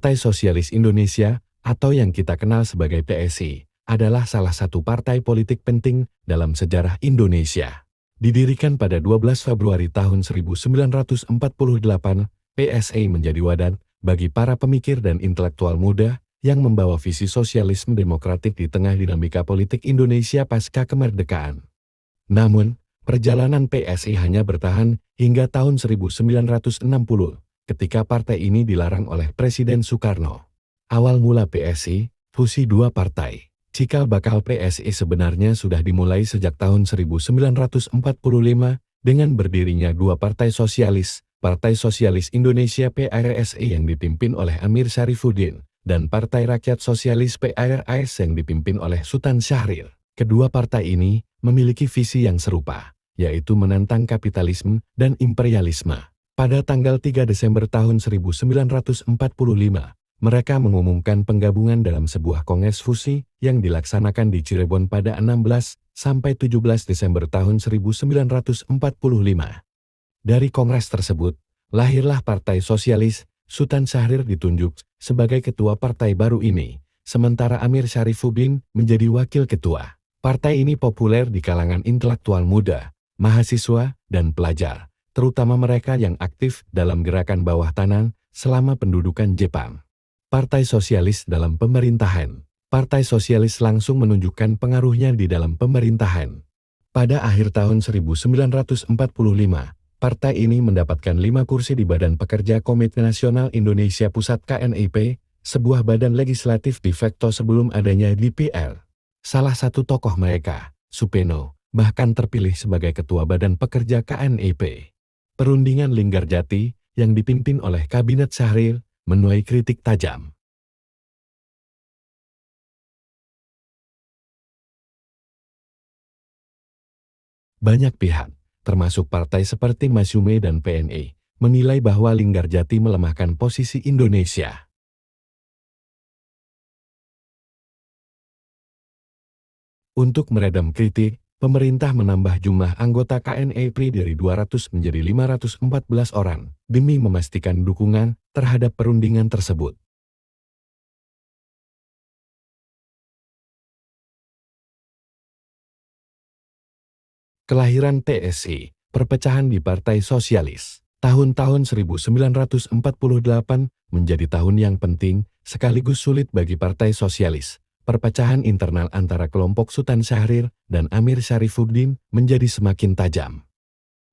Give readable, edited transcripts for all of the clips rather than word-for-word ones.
Partai Sosialis Indonesia, atau yang kita kenal sebagai PSI, adalah salah satu partai politik penting dalam sejarah Indonesia. Didirikan pada 12 Februari tahun 1948, PSI menjadi wadah bagi para pemikir dan intelektual muda yang membawa visi sosialisme demokratik di tengah dinamika politik Indonesia pasca kemerdekaan. Namun, perjalanan PSI hanya bertahan hingga tahun 1960, ketika partai ini dilarang oleh Presiden Soekarno. Awal mula PSI, fusi dua partai. Cikal bakal PSI sebenarnya sudah dimulai sejak tahun 1945 dengan berdirinya dua partai sosialis, Partai Sosialis Indonesia (PSI) yang dipimpin oleh Amir Syarifuddin, dan Partai Rakyat Sosialis (PRS) yang dipimpin oleh Sultan Syahrir. Kedua partai ini memiliki visi yang serupa, yaitu menentang kapitalisme dan imperialisme. Pada tanggal 3 Desember tahun 1945, mereka mengumumkan penggabungan dalam sebuah kongres fusi yang dilaksanakan di Cirebon pada 16–17 Desember tahun 1945. Dari kongres tersebut, lahirlah Partai Sosialis. Sultan Syahrir ditunjuk sebagai ketua partai baru ini, sementara Amir Syarifuddin menjadi wakil ketua. Partai ini populer di kalangan intelektual muda, mahasiswa, dan pelajar, terutama mereka yang aktif dalam gerakan bawah tanah selama pendudukan Jepang. Partai Sosialis dalam pemerintahan. Partai Sosialis langsung menunjukkan pengaruhnya di dalam pemerintahan. Pada akhir tahun 1945, partai ini mendapatkan 5 kursi di Badan Pekerja Komite Nasional Indonesia Pusat KNIP, sebuah badan legislatif de facto sebelum adanya DPR. Salah satu tokoh mereka, Supeno, bahkan terpilih sebagai Ketua Badan Pekerja KNIP. Perundingan Linggarjati, yang dipimpin oleh Kabinet Syahrir, menuai kritik tajam. Banyak pihak, termasuk partai seperti Masyumi dan PNI, menilai bahwa Linggarjati melemahkan posisi Indonesia. Untuk meredam kritik, pemerintah menambah jumlah anggota KNIP dari 200 menjadi 514 orang, demi memastikan dukungan terhadap perundingan tersebut. Kelahiran PSI, perpecahan di Partai Sosialis. Tahun-tahun 1948 menjadi tahun yang penting, sekaligus sulit bagi Partai Sosialis. Perpecahan internal antara kelompok Sultan Syahrir dan Amir Syarifuddin menjadi semakin tajam.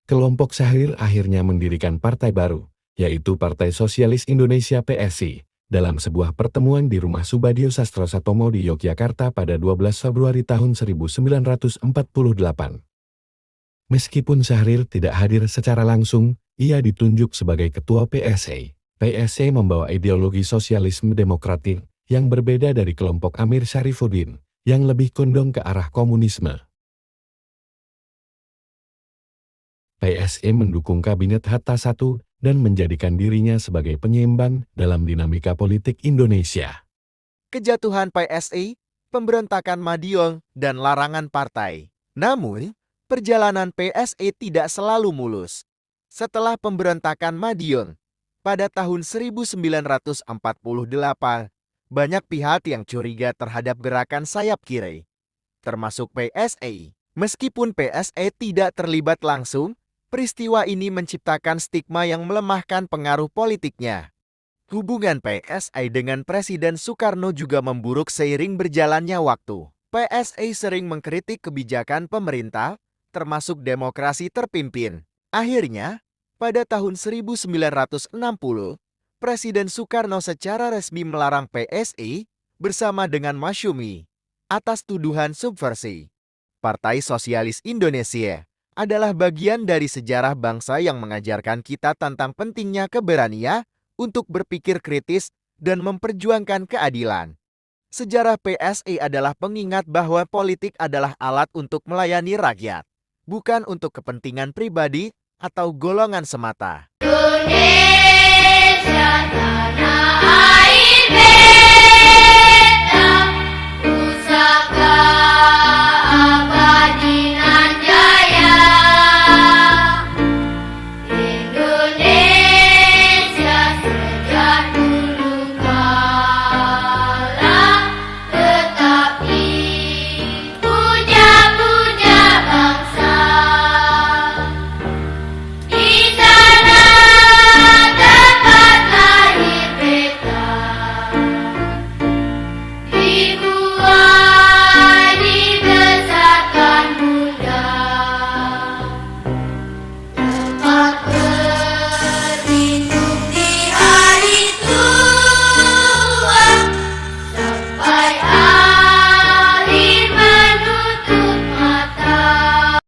Kelompok Syahrir akhirnya mendirikan partai baru, yaitu Partai Sosialis Indonesia (PSI), dalam sebuah pertemuan di rumah Subadio Sastrosatomo di Yogyakarta pada 12 Februari tahun 1948. Meskipun Syahrir tidak hadir secara langsung, ia ditunjuk sebagai ketua PSI. PSI membawa ideologi sosialisme demokratik yang berbeda dari kelompok Amir Syarifuddin, yang lebih condong ke arah komunisme. PSI mendukung Kabinet Hatta I dan menjadikan dirinya sebagai penyeimbang dalam dinamika politik Indonesia. Kejatuhan PSI, pemberontakan Madiun, dan larangan partai. Namun, perjalanan PSI tidak selalu mulus. Setelah pemberontakan Madiun, pada tahun 1948, banyak pihak yang curiga terhadap gerakan sayap kiri, termasuk PSI. Meskipun PSI tidak terlibat langsung, peristiwa ini menciptakan stigma yang melemahkan pengaruh politiknya. Hubungan PSI dengan Presiden Soekarno juga memburuk seiring berjalannya waktu. PSI sering mengkritik kebijakan pemerintah, termasuk demokrasi terpimpin. Akhirnya, pada tahun 1960, Presiden Soekarno secara resmi melarang PSI bersama dengan Masyumi atas tuduhan subversi. Partai Sosialis Indonesia adalah bagian dari sejarah bangsa yang mengajarkan kita tentang pentingnya keberanian untuk berpikir kritis dan memperjuangkan keadilan. Sejarah PSI adalah pengingat bahwa politik adalah alat untuk melayani rakyat, bukan untuk kepentingan pribadi atau golongan semata. Indonesia tanah air